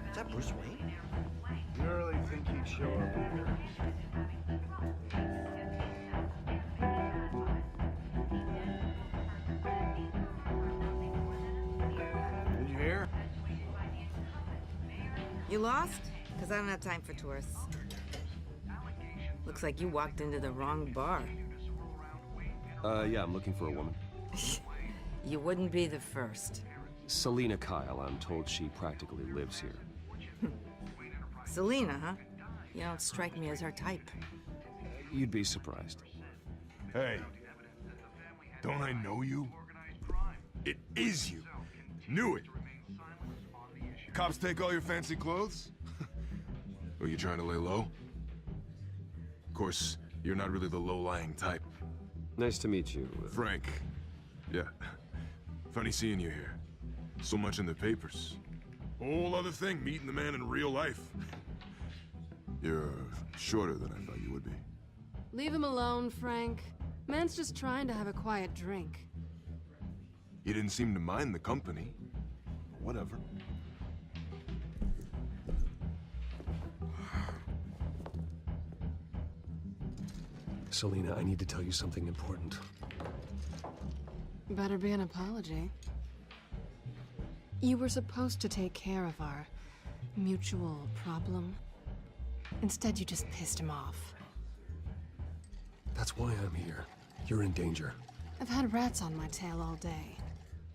Is that Bruce Wayne? You really think he'd show up here? Did you hear? You lost? Because I don't have time for tourists. Looks like you walked into the wrong bar. Yeah, I'm looking for a woman. You wouldn't be the first. Selina Kyle, I'm told she practically lives here. Selina, huh? You don't strike me as her type. You'd be surprised. Hey, don't I know you? It is you. Knew it. Cops take all your fancy clothes? Are you trying to lay low? Of course, you're not really the low-lying type. Nice to meet you. Frank. Yeah. Funny seeing you here. So much in the papers. Whole other thing, meeting the man in real life. You're shorter than I thought you would be. Leave him alone, Frank. Man's just trying to have a quiet drink. You didn't seem to mind the company. Whatever. Selina, I need to tell you something important. Better be an apology. You were supposed to take care of our mutual problem. Instead, you just pissed him off. That's why I'm here. You're in danger. I've had rats on my tail all day.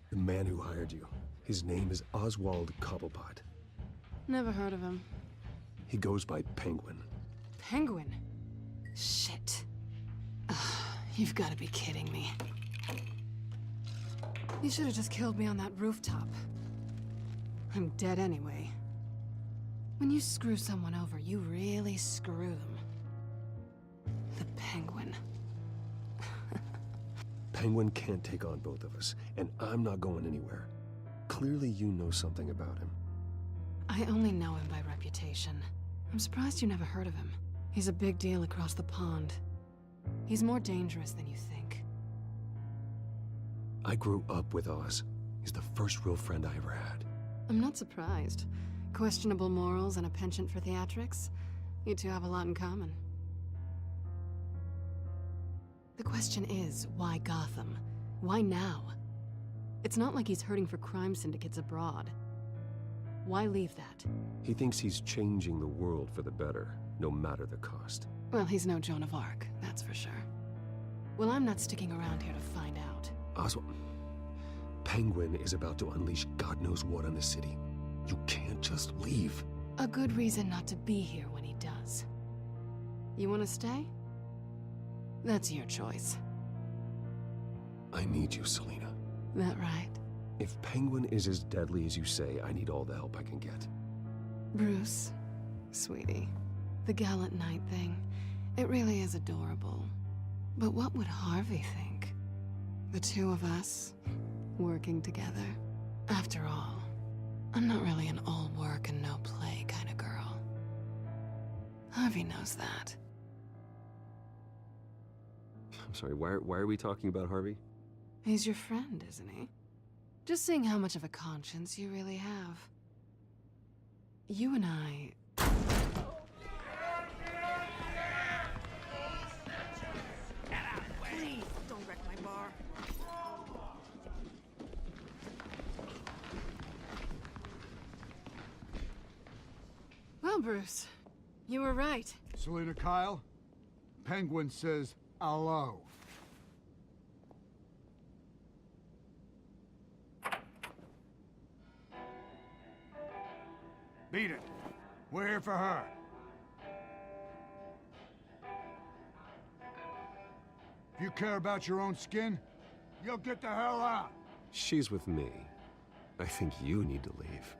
The man who hired you, his name is Oswald Cobblepot. Never heard of him. He goes by Penguin. Penguin? Shit. Ugh, you've got to be kidding me. You should have just killed me on that rooftop. I'm dead anyway. When you screw someone over, you really screw them. The Penguin. Penguin can't take on both of us, and I'm not going anywhere. Clearly you know something about him. I only know him by reputation. I'm surprised you never heard of him. He's a big deal across the pond. He's more dangerous than you think. I grew up with Oz. He's the first real friend I ever had. I'm not surprised. Questionable morals and a penchant for theatrics. You two have a lot in common. The question is, why Gotham? Why now? It's not like he's hurting for crime syndicates abroad. Why leave that? He thinks he's changing the world for the better, no matter the cost. Well, he's no Joan of Arc, that's for sure. Well, I'm not sticking around here to find out. Oswald, Penguin is about to unleash God knows what on the city. You can't just leave. A good reason not to be here when he does. You want to stay? That's your choice. I need you, Selina. That right? If Penguin is as deadly as you say, I need all the help I can get. Bruce, sweetie, the gallant knight thing, it really is adorable. But what would Harvey think? The two of us, working together. After all, I'm not really an all work and no play kind of girl. Harvey knows that. I'm sorry, why are we talking about Harvey? He's your friend, isn't he? Just seeing how much of a conscience you really have. You and I... Please, don't wreck my bar. Well, Bruce, you were right. Selina Kyle, Penguin says hello. Beat it. We're here for her. If you care about your own skin, you'll get the hell out. She's with me. I think you need to leave.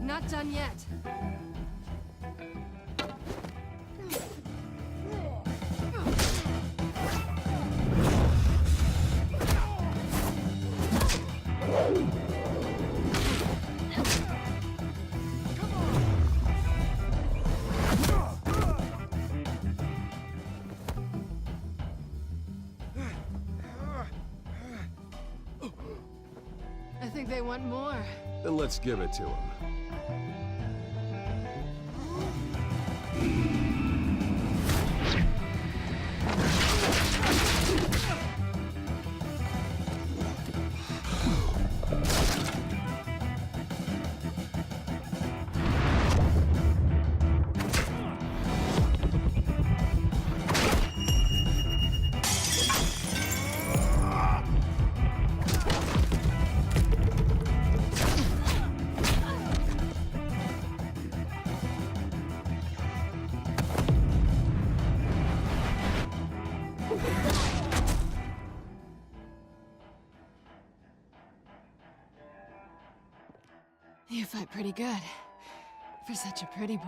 Not done yet. I think they want more. Then let's give it to him. You fight pretty good. For such a pretty boy.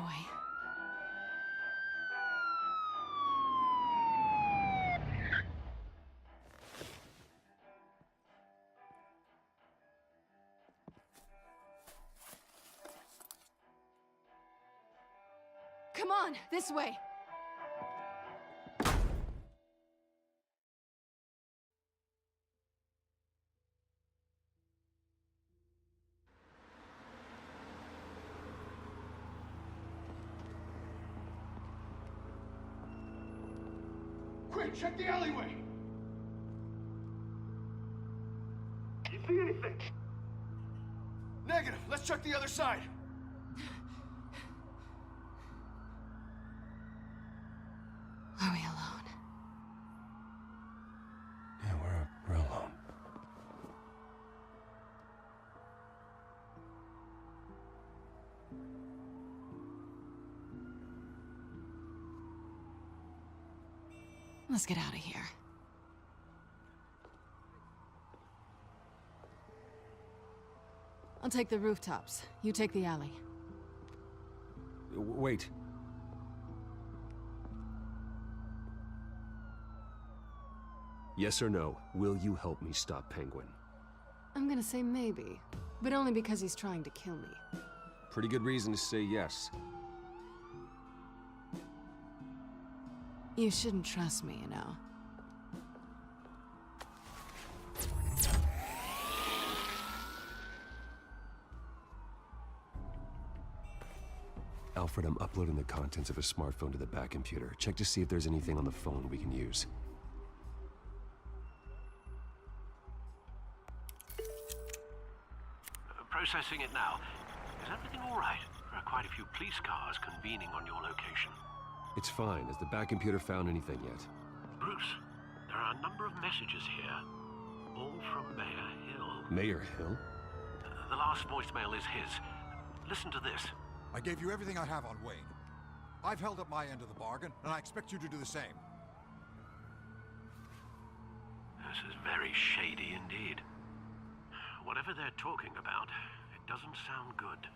Come on, this way! Quick, check the alleyway! You see anything? Negative. Let's check the other side. Are we alone? Yeah, we're alone. Let's get out of here. I'll take the rooftops. You take the alley. Wait. Yes or no, will you help me stop Penguin? I'm gonna say maybe, but only because he's trying to kill me. Pretty good reason to say yes. You shouldn't trust me, you know. Alfred, I'm uploading the contents of a smartphone to the back computer. Check to see if there's anything on the phone we can use. Processing it now. Is everything all right? There are quite a few police cars convening on your location. It's fine. Has the back computer found anything yet? Bruce, there are a number of messages here, all from Mayor Hill. Mayor Hill? The last voicemail is his. Listen to this. I gave you everything I have on Wayne. I've held up my end of the bargain, and I expect you to do the same. This is very shady indeed. whatever they're talking about, it doesn't sound good.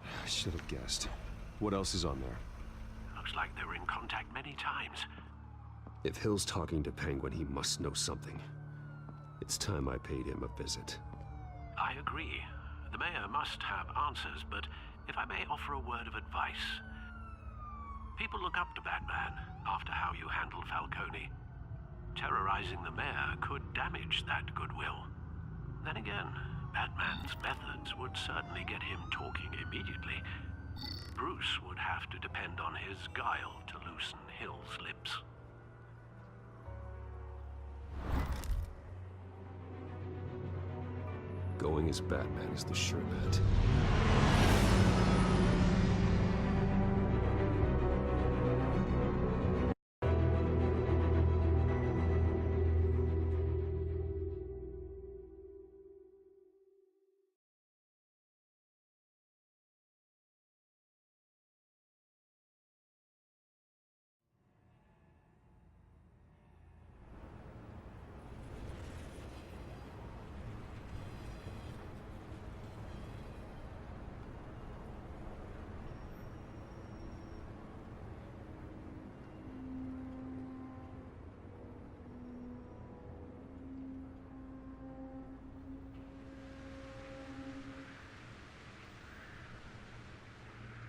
I should have guessed. What else is on there? Looks like they were in contact many times. If Hill's talking to Penguin, he must know something. It's time I paid him a visit. I agree. The mayor must have answers, but if I may offer a word of advice. People look up to Batman after how you handled Falcone. Terrorizing the mayor could damage that goodwill. Then again, Batman's methods would certainly get him talking immediately. Bruce would have to depend on his guile to loosen Hill's lips. Going as Batman is the sure bet.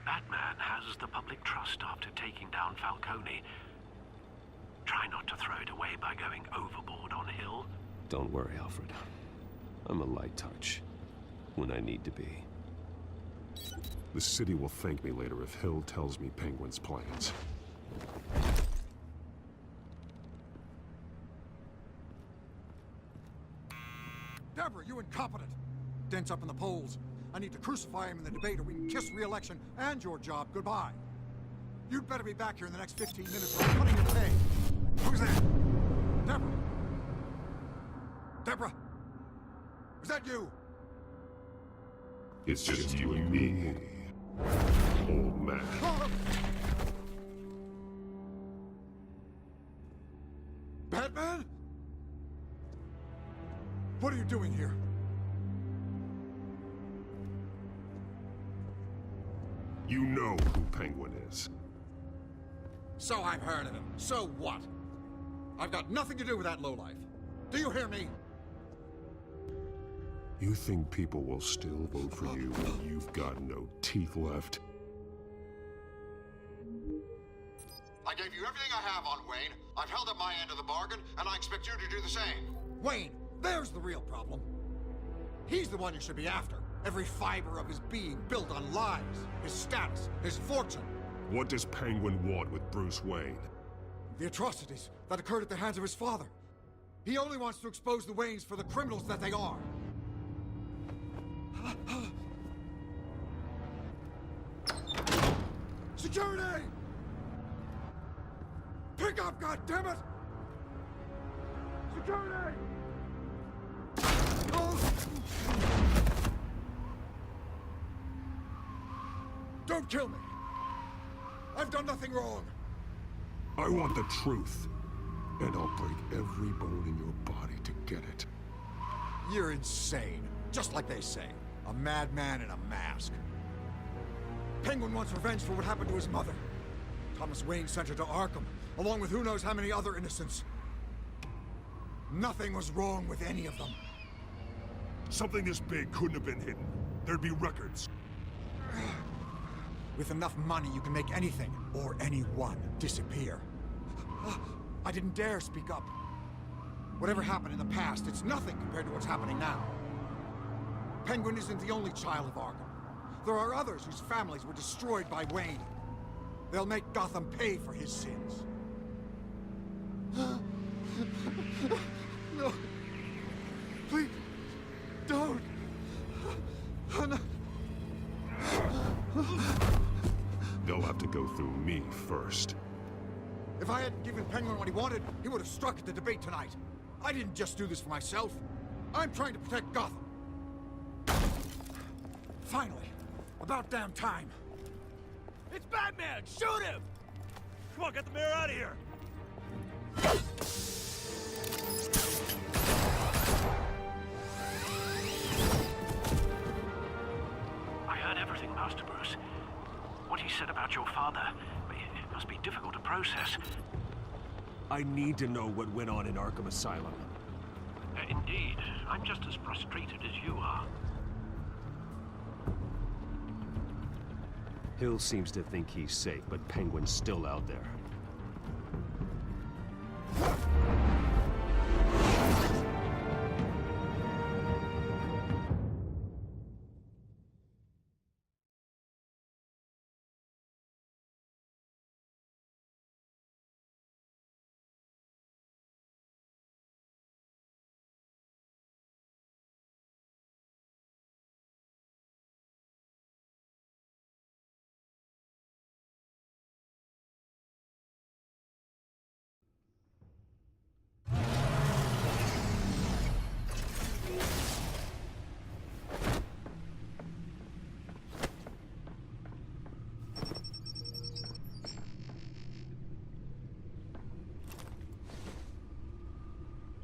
Batman has the public trust after taking down Falcone. Try not to throw it away by going overboard on Hill. Don't worry, Alfred. I'm a light touch. When I need to be. The city will thank me later if Hill tells me Penguin's plans. Deborah, you incompetent! Dent's up in the polls. I need to crucify him in the debate or we can kiss re-election and your job goodbye. You'd better be back here in the next 15 minutes or I'm cutting your pay. Who's that? Deborah! Deborah! Is that you? It's just you and me, old man. Batman? What are you doing here? You know who Penguin is. So I've heard of him. So what? I've got nothing to do with that lowlife. Do you hear me? You think people will still vote for you when you've got no teeth left? I gave you everything I have on Wayne. I've held up my end of the bargain, and I expect you to do the same. Wayne, there's the real problem. He's the one you should be after. Every fiber of his being built on lies, his status, his fortune. What does Penguin want with Bruce Wayne? The atrocities that occurred at the hands of his father. He only wants to expose the Waynes for the criminals that they are. Security! Pick up, goddammit! Security! Oh. Don't kill me! I've done nothing wrong! I want the truth, and I'll break every bone in your body to get it. You're insane, just like they say. A madman in a mask. Penguin wants revenge for what happened to his mother. Thomas Wayne sent her to Arkham, along with who knows how many other innocents. Nothing was wrong with any of them. Something this big couldn't have been hidden. There'd be records. With enough money, you can make anything, or anyone, disappear. I didn't dare speak up. Whatever happened in the past, it's nothing compared to what's happening now. Penguin isn't the only child of Arkham. There are others whose families were destroyed by Wayne. They'll make Gotham pay for his sins. No. Please, don't. No. They'll have to go through me first. If I hadn't given Penguin what he wanted, he would have struck at the debate tonight. I didn't just do this for myself. I'm trying to protect Gotham. Finally. About damn time. It's Batman! Shoot him! Come on, get the mayor out of here! about your father. It must be difficult to process. I need to know what went on in Arkham Asylum. Indeed. I'm just as frustrated as you are. Hill seems to think he's safe, but Penguin's still out there.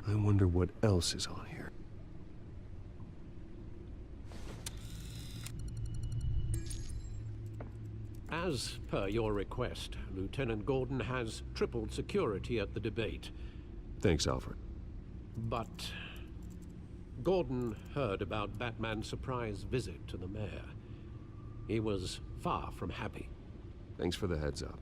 I wonder what else is on here. As per your request, Lieutenant Gordon has tripled security at the debate. Thanks, Alfred. But Gordon heard about Batman's surprise visit to the mayor. He was far from happy. Thanks for the heads up.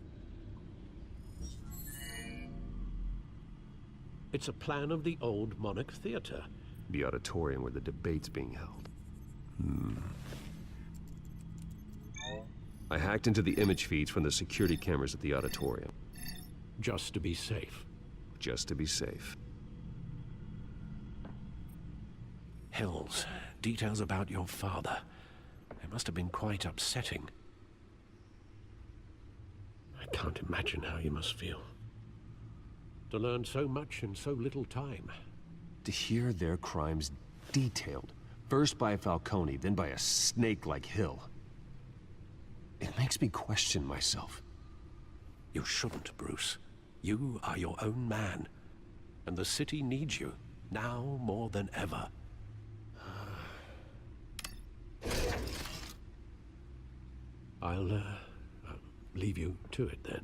It's a plan of the old Monarch Theater. The auditorium where the debate's being held. I hacked into the image feeds from the security cameras at the auditorium. Just to be safe. Just to be safe. Hills, details about your father. It must have been quite upsetting. I can't imagine how you must feel. To learn so much in so little time. To hear their crimes detailed, first by Falcone, then by a snake like Hill. It makes me question myself. You shouldn't, Bruce. You are your own man. And the city needs you, now more than ever. I'll leave you to it then.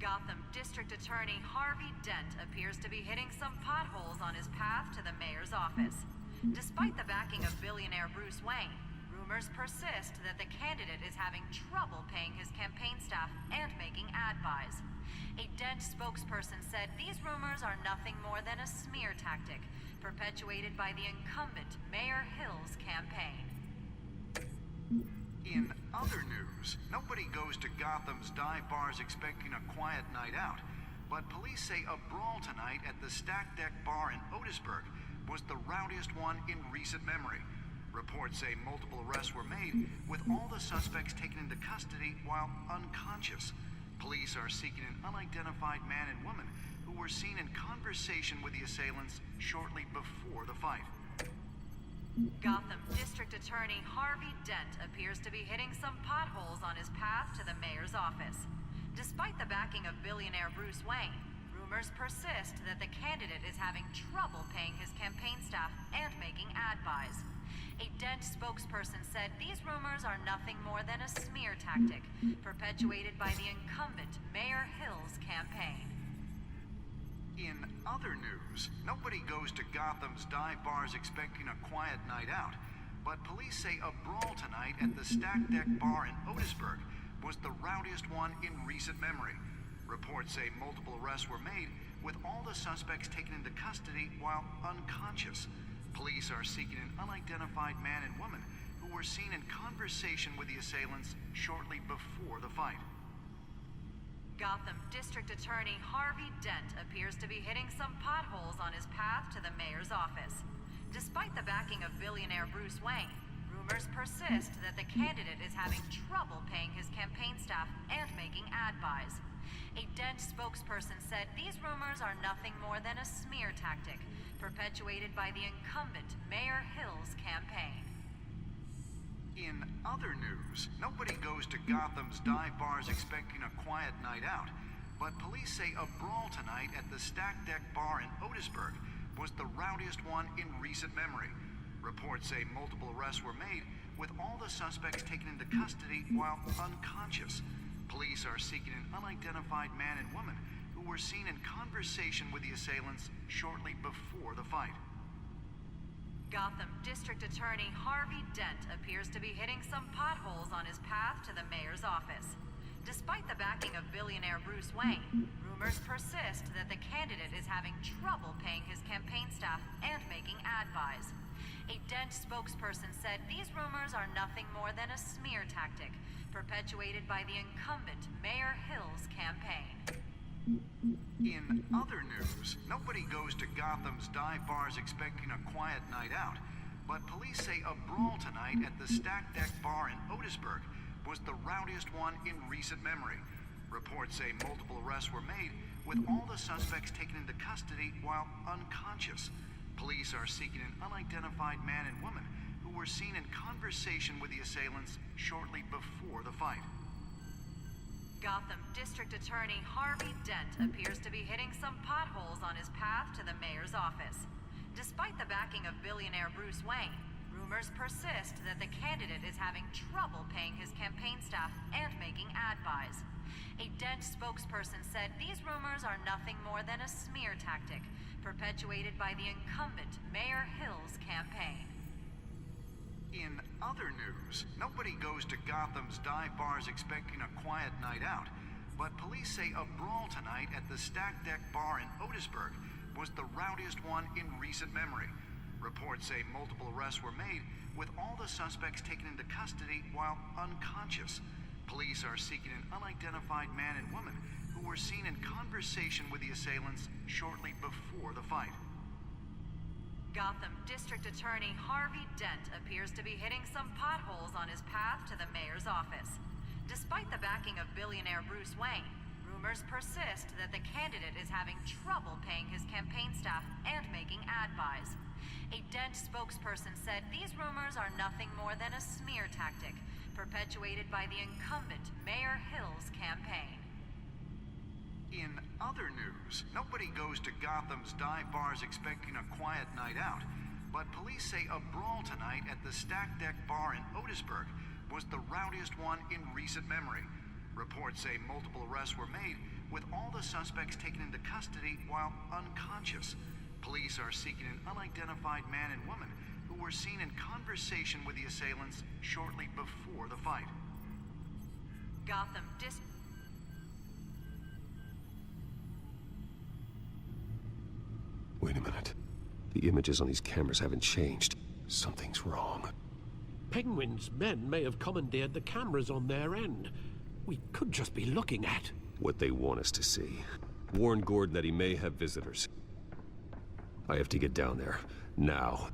Gotham District Attorney Harvey Dent appears to be hitting some potholes on his path to the mayor's office. Despite the backing of billionaire Bruce Wayne, rumors persist that the candidate is having trouble paying his campaign staff and making ad buys. A Dent spokesperson said these rumors are nothing more than a smear tactic, perpetuated by the incumbent Mayor Hill's campaign. In other news, nobody goes to Gotham's dive bars expecting a quiet night out, but police say a brawl tonight at the Stack Deck Bar in Otisburg was the rowdiest one in recent memory. Reports say multiple arrests were made, with all the suspects taken into custody while unconscious. Police are seeking an unidentified man and woman who were seen in conversation with the assailants shortly before the fight. Gotham District Attorney Harvey Dent appears to be hitting some potholes on his path to the mayor's office. Despite the backing of billionaire Bruce Wayne, rumors persist that the candidate is having trouble paying his campaign staff and making ad buys. A Dent spokesperson said these rumors are nothing more than a smear tactic, perpetuated by the incumbent Mayor Hill's campaign. In other news, nobody goes to Gotham's dive bars expecting a quiet night out, but police say a brawl tonight at the Stack Deck Bar in Otisburg was the rowdiest one in recent memory. Reports say multiple arrests were made, with all the suspects taken into custody while unconscious. Police are seeking an unidentified man and woman who were seen in conversation with the assailants shortly before the fight. Gotham District Attorney Harvey Dent appears to be hitting some potholes on his path to the mayor's office. Despite the backing of billionaire Bruce Wayne, rumors persist that the candidate is having trouble paying his campaign staff and making ad buys. A Dent spokesperson said these rumors are nothing more than a smear tactic, perpetuated by the incumbent Mayor Hill's campaign. In other news, nobody goes to Gotham's dive bars expecting a quiet night out, but police say a brawl tonight at the Stack Deck Bar in Otisburg was the rowdiest one in recent memory. Reports say multiple arrests were made, with all the suspects taken into custody while unconscious. Police are seeking an unidentified man and woman who were seen in conversation with the assailants shortly before the fight. Gotham District Attorney Harvey Dent appears to be hitting some potholes on his path to the mayor's office. Despite the backing of billionaire Bruce Wayne, rumors persist that the candidate is having trouble paying his campaign staff and making ad buys. A Dent spokesperson said these rumors are nothing more than a smear tactic, perpetuated by the incumbent Mayor Hill's campaign. In other news, nobody goes to Gotham's dive bars expecting a quiet night out, but police say a brawl tonight at the Stack Deck Bar in Otisburg was the rowdiest one in recent memory. Reports say multiple arrests were made, with all the suspects taken into custody while unconscious. Police are seeking an unidentified man and woman who were seen in conversation with the assailants shortly before the fight. Gotham District Attorney Harvey Dent appears to be hitting some potholes on his path to the mayor's office. Despite the backing of billionaire Bruce Wayne, rumors persist that the candidate is having trouble paying his campaign staff and making ad buys. A Dent spokesperson said these rumors are nothing more than a smear tactic, perpetuated by the incumbent Mayor Hill's campaign. In other news, nobody goes to Gotham's dive bars expecting a quiet night out, but police say a brawl tonight at the Stack Deck Bar in Otisburg was the rowdiest one in recent memory. Reports say multiple arrests were made, with all the suspects taken into custody while unconscious. Police are seeking an unidentified man and woman who were seen in conversation with the assailants shortly before the fight. Gotham District Attorney Harvey Dent appears to be hitting some potholes on his path to the mayor's office. Despite the backing of billionaire Bruce Wayne, rumors persist that the candidate is having trouble paying his campaign staff and making ad buys. A Dent spokesperson said these rumors are nothing more than a smear tactic, perpetuated by the incumbent Mayor Hill's campaign. In other news, nobody goes to Gotham's dive bars expecting a quiet night out, but police say a brawl tonight at the Stack Deck Bar in Otisburg was the rowdiest one in recent memory. Reports say multiple arrests were made, with all the suspects taken into custody while unconscious. Police are seeking an unidentified man and woman who were seen in conversation with the assailants shortly before the fight. Gotham District... Wait a minute. The images on these cameras haven't changed. Something's wrong. Penguin's men may have commandeered the cameras on their end. We could just be looking at what they want us to see. Warn Gordon that he may have visitors. I have to get down there. Now.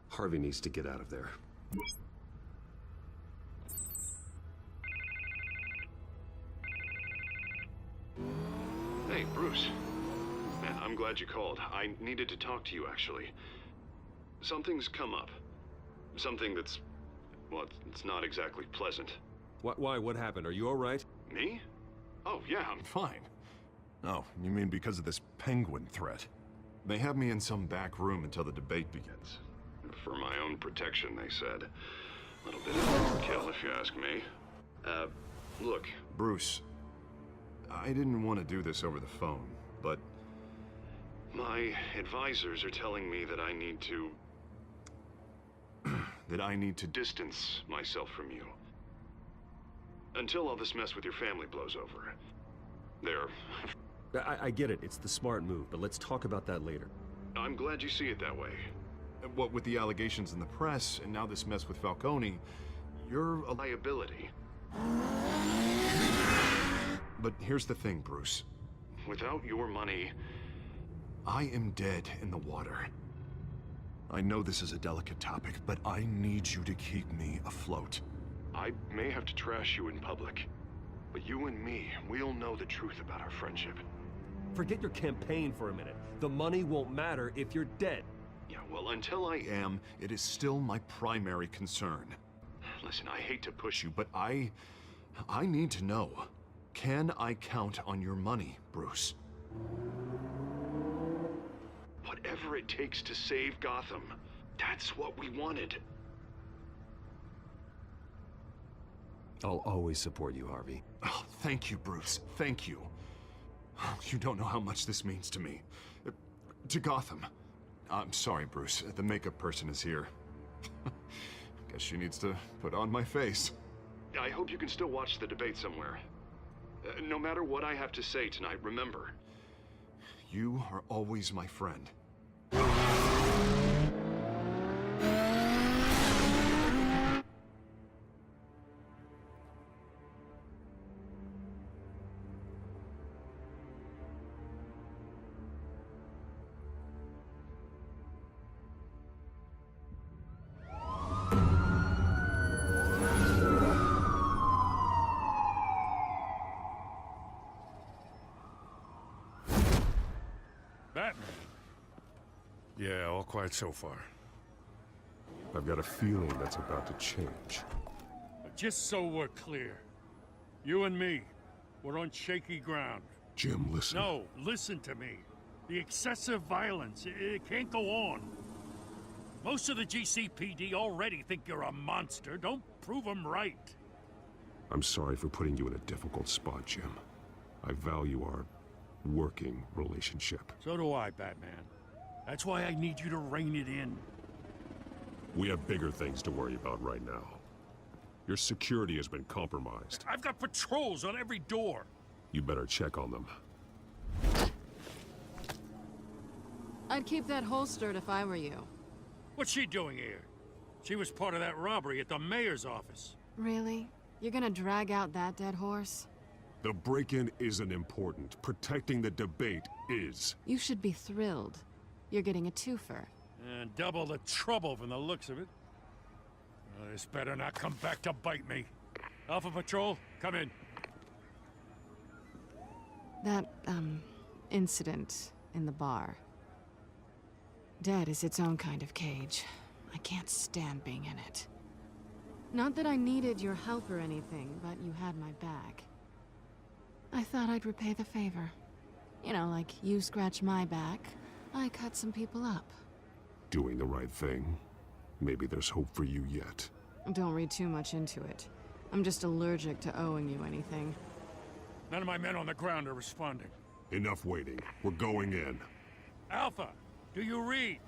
Harvey needs to get out of there. Hey, Bruce. Man, I'm glad you called. I needed to talk to you, actually. Something's come up. Something that's... well, it's not exactly pleasant. Why? What happened? Are you all right? Me? Oh, yeah, I'm fine. Oh, you mean because of this penguin threat? They have me in some back room until the debate begins. For my own protection, they said. A little bit of overkill, if you ask me. Look. Bruce, I didn't want to do this over the phone, but... my advisors are telling me that I need to... that I need to distance myself from you. Until all this mess with your family blows over. I get it. It's the smart move, but let's talk about that later. I'm glad you see it that way. What with the allegations in the press, and now this mess with Falcone, you're a liability. But here's the thing, Bruce. Without your money... I am dead in the water. I know this is a delicate topic, but I need you to keep me afloat. I may have to trash you in public, but you and me, we'll know the truth about our friendship. Forget your campaign for a minute. The money won't matter if you're dead. Yeah, well, until I am, it is still my primary concern. Listen, I hate to push you, but I need to know. Can I count on your money, Bruce? Whatever it takes to save Gotham, that's what we wanted. I'll always support you, Harvey. Oh, thank you, Bruce. Thank you. You don't know how much this means to me. To Gotham. I'm sorry, Bruce. The makeup person is here. Guess she needs to put on my face. I hope you can still watch the debate somewhere. No matter what I have to say tonight, remember, you are always my friend. Batman. Yeah, all quiet so far. I've got a feeling that's about to change. But just so we're clear, you and me, we're on shaky ground. Jim, listen. No, listen to me. The excessive violence, it can't go on. Most of the GCPD already think you're a monster. Don't prove them right. I'm sorry for putting you in a difficult spot, Jim. I value our working relationship. So do I, Batman. That's why I need you to rein it in. We have bigger things to worry about right now. Your security has been compromised. I've got patrols on every door. You better check on them. I'd keep that holstered if I were you. What's she doing here? She was part of that robbery at the mayor's office. Really? You're gonna drag out that dead horse? The break-in isn't important. Protecting the debate is. You should be thrilled. You're getting a twofer. And double the trouble from the looks of it. This better not come back to bite me. Alpha Patrol, come in. That, incident in the bar. Dead is its own kind of cage. I can't stand being in it. Not that I needed your help or anything, but you had my back. I thought I'd repay the favor. You know, like you scratch my back, I cut some people up. Doing the right thing. Maybe there's hope for you yet. Don't read too much into it. I'm just allergic to owing you anything. None of my men on the ground are responding. Enough waiting. We're going in. Alpha, do you read?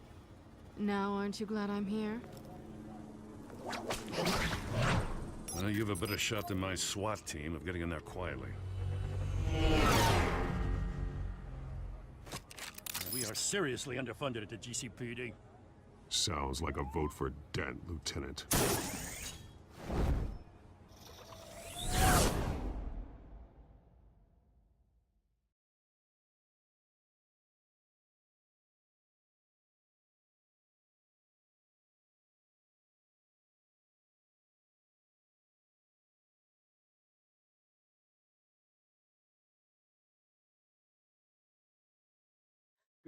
Now, aren't you glad I'm here? Well, you have a better shot than my SWAT team of getting in there quietly. We are seriously underfunded at the GCPD. Sounds like a vote for Dent, Lieutenant.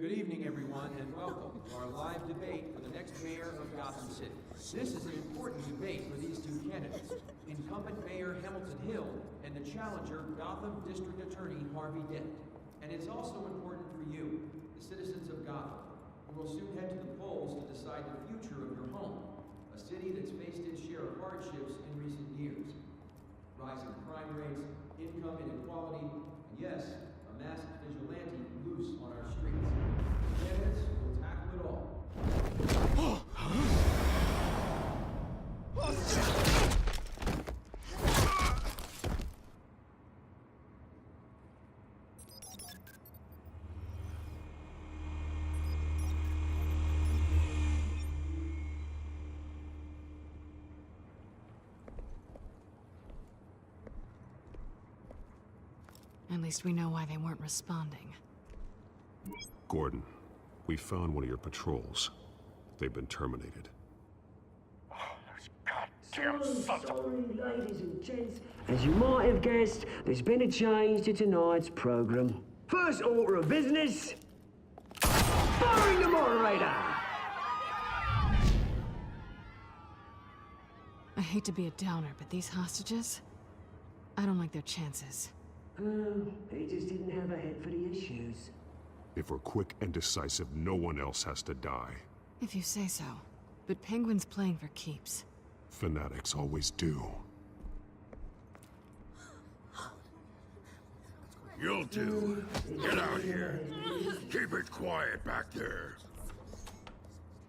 Good evening, everyone, and welcome to our live debate for the next mayor of Gotham City. This is an important debate for these two candidates, incumbent Mayor Hamilton Hill and the challenger, Gotham District Attorney Harvey Dent. And it's also important for you, the citizens of Gotham, who will soon head to the polls to decide the future of your home, a city that's faced its share of hardships in recent years. Rising crime rates, income inequality, and yes, a masked vigilante loose on our streets. Candidates will tackle it all. At least we know why they weren't responding. Gordon, we found one of your patrols. They've been terminated. Damn sons of... Sorry, ladies and gents. As you might have guessed, there's been a change to tonight's program. First order of business, firing the moderator! I hate to be a downer, but these hostages, I don't like their chances. He just didn't have a head for the issues. If we're quick and decisive, no one else has to die. If you say so. But Penguin's playing for keeps. Fanatics always do. You'll do. Get out here. Keep it quiet back there.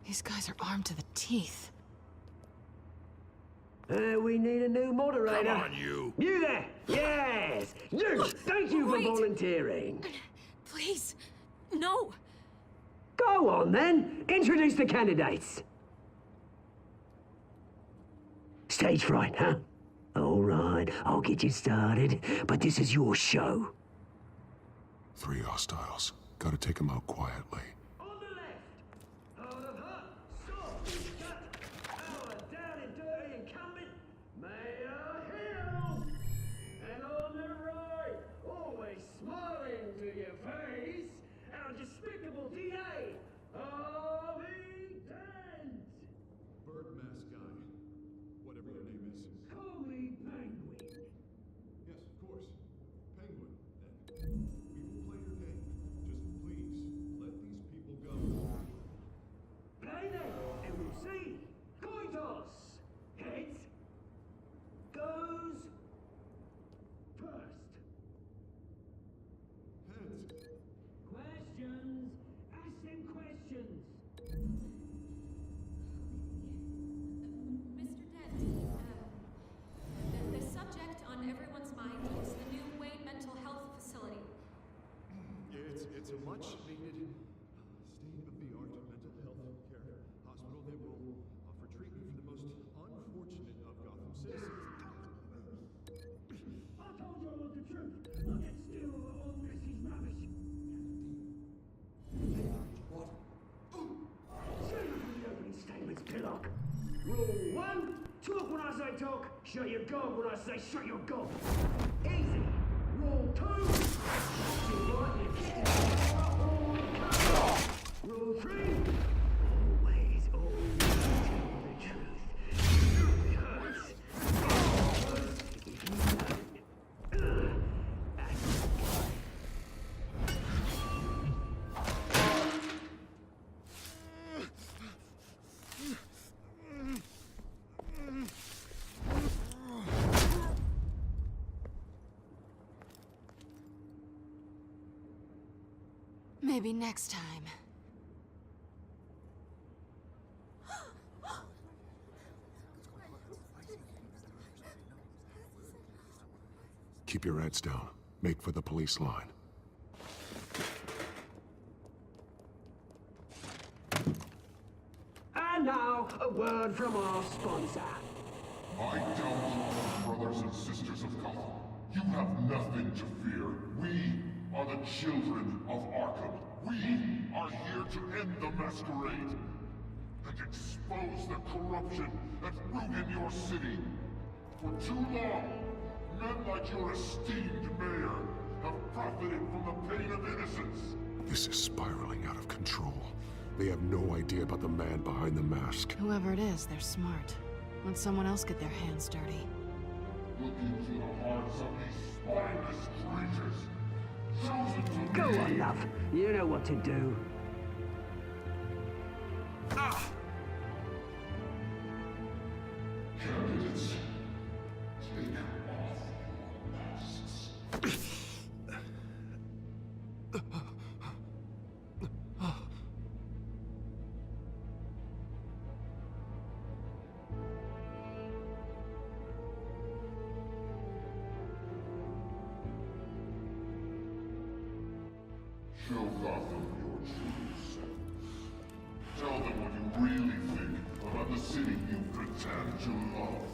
These guys are armed to the teeth. We need a new moderator. Come on, you. You there! Yes! You! Thank you for volunteering. Please, no. Go on, then. Introduce the candidates. Stage fright, huh? All right, I'll get you started, but this is your show. 3 hostiles. Gotta take them out quietly. On the left, out of hut, stop, shut, our down and dirty incumbent, Mayor Hill. And on the right, always smiling to your face, our despicable DA, Harvey Dent. Bird mask guy. Whatever your name is. Call me Penguin. Yes, of course. Penguin, then. We will play your game. Just please, let these people go. Play then, and we'll see. Coin toss. Heads goes first. Heads. Questions. Ask them questions. Mr. Dent, the subject on everyone's mind is the new Wayne Mental Health Facility. It's a much-needed, state-of-the-art mental health care hospital that will offer treatment for the most unfortunate of Gotham citizens. I told you I want the truth. I'll get still all this is rubbish. What? Say the opening statements, Pillock. Rule 1, talk when I say talk, shut your gob when I say shut your gob. Easy. Rule 2, Rule 3, always tell the truth. It hurts. If you don't. Maybe next time. Keep your heads down. Make for the police line. And now, a word from our sponsor. My downfall, brothers and sisters of Gotham. You have nothing to fear. We are the children of Arkham. We are here to end the masquerade and expose the corruption that ruined your city. For too long, men like your esteemed mayor have profited from the pain of innocence. This is spiraling out of control. They have no idea about the man behind the mask. Whoever it is, they're smart. Let someone else get their hands dirty. Look into the hearts of these spineless creatures. Chosen to Go be. on, love. You know what to do. Candidates, take off your masks. Show Gotham your true selves. Tell them what you really think about the city you pretend to love.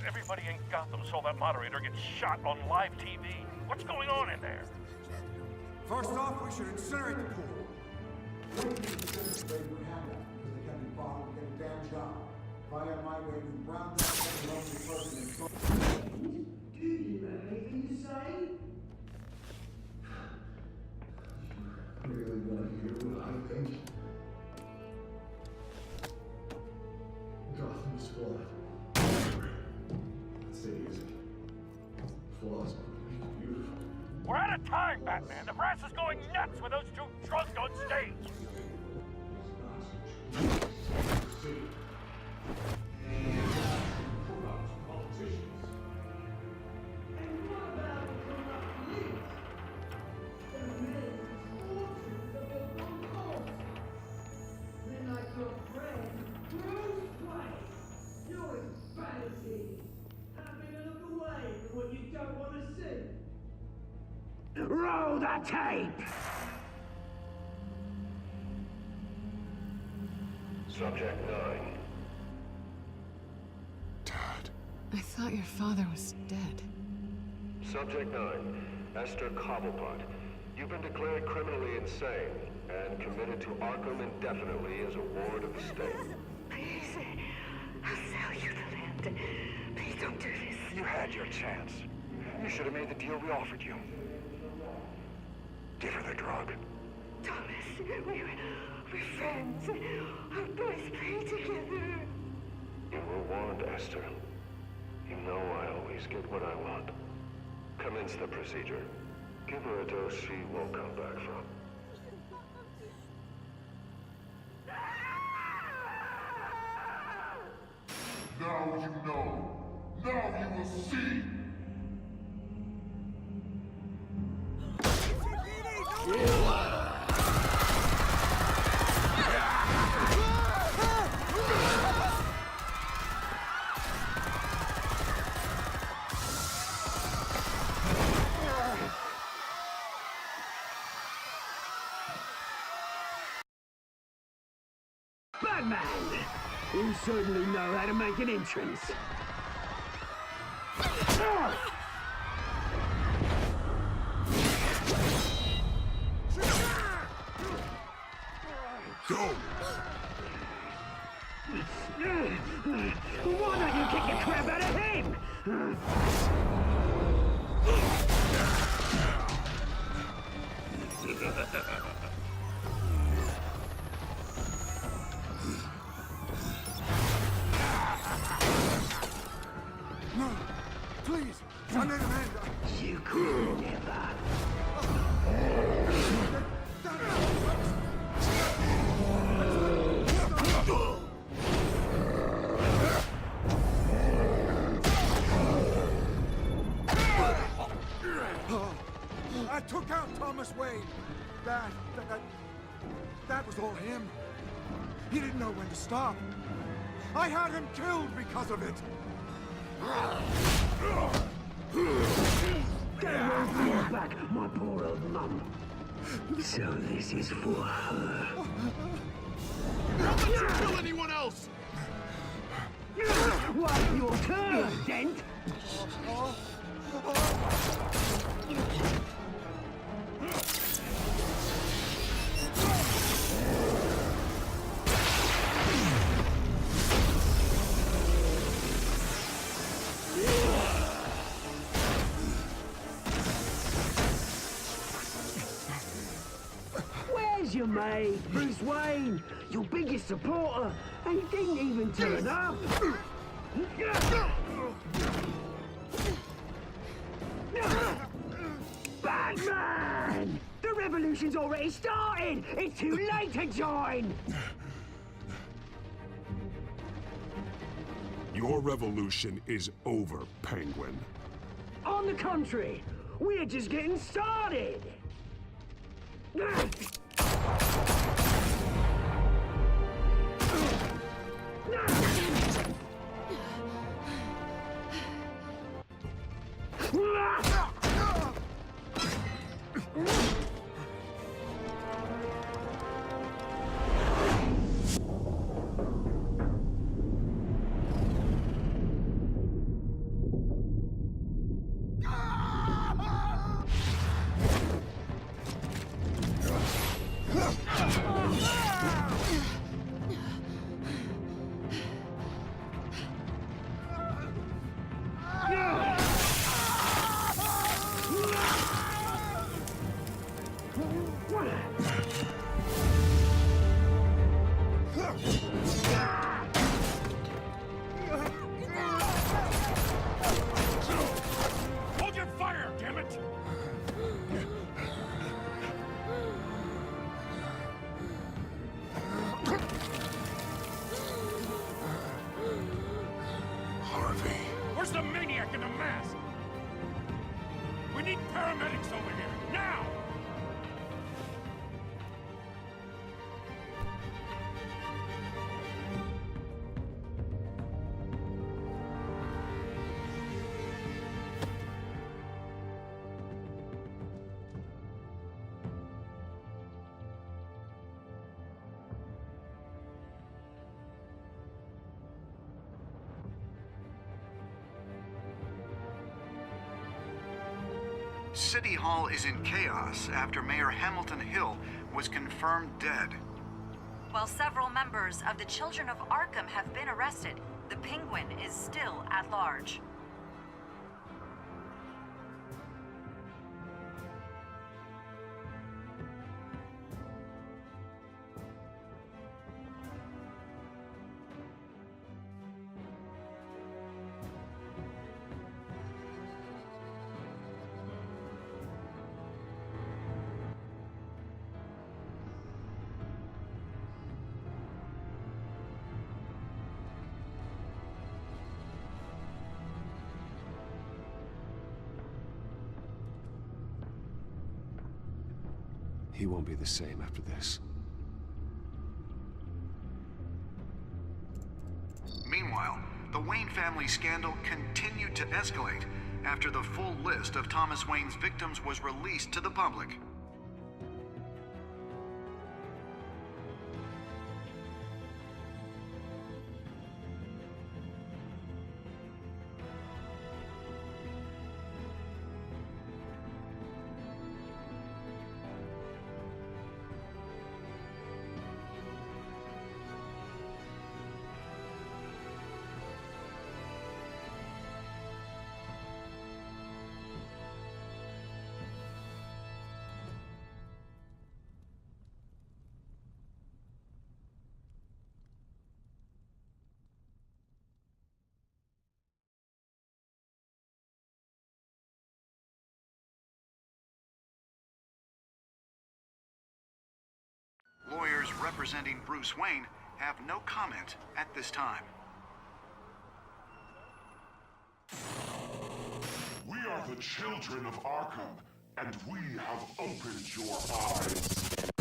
Everybody in Gotham saw that moderator get shot on live TV. What's going on in there? First off, we should incinerate the pool. afraid would have that because they can't be bothered to get a damn job. If I had my way, we'd round that every lonely person and go. Do you know anything you say? Really want to hear what I think? Gotham Squad. That city is flaws, but make it beautiful. We're out of time, Batman. The brass is going nuts with those two drunks on stage. Roll the tape! Subject 9. Dad. I thought your father was dead. Subject 9. Esther Cobblepot. You've been declared criminally insane and committed to Arkham indefinitely as a ward of the state. Please, I'll sell you the land. Please don't do this. You had your chance. You should have made the deal we offered you. Give her the drug. Thomas, we're friends. Our boys play together. You were warned, Esther. You know I always get what I want. Commence the procedure. Give her a dose she won't come back from. Now you know. Now you will see. Batman! You certainly know how to make an entrance. Go! Why don't you kick the crap out of him? No, please, I need a hand. You could never. I took out Thomas Wayne. That was all him. He didn't know when to stop. I had him killed because of it. Get away from your back, my poor old mum. So this is for her. Don't let you kill anyone else! What's your turn, Dent? Where's your mate, Bruce Wayne? Your biggest supporter, and he didn't even turn up. Batman! The revolution's already started! It's too late to join! Your revolution is over, Penguin. On the contrary, we're just getting started! fast! We need paramedics over here, now! City Hall is in chaos after Mayor Hamilton Hill was confirmed dead. While several members of the Children of Arkham have been arrested, the Penguin is still at large. He won't be the same after this. Meanwhile, the Wayne family scandal continued to escalate after the full list of Thomas Wayne's victims was released to the public. Lawyers representing Bruce Wayne have no comment at this time. We are the children of Arkham, and we have opened your eyes.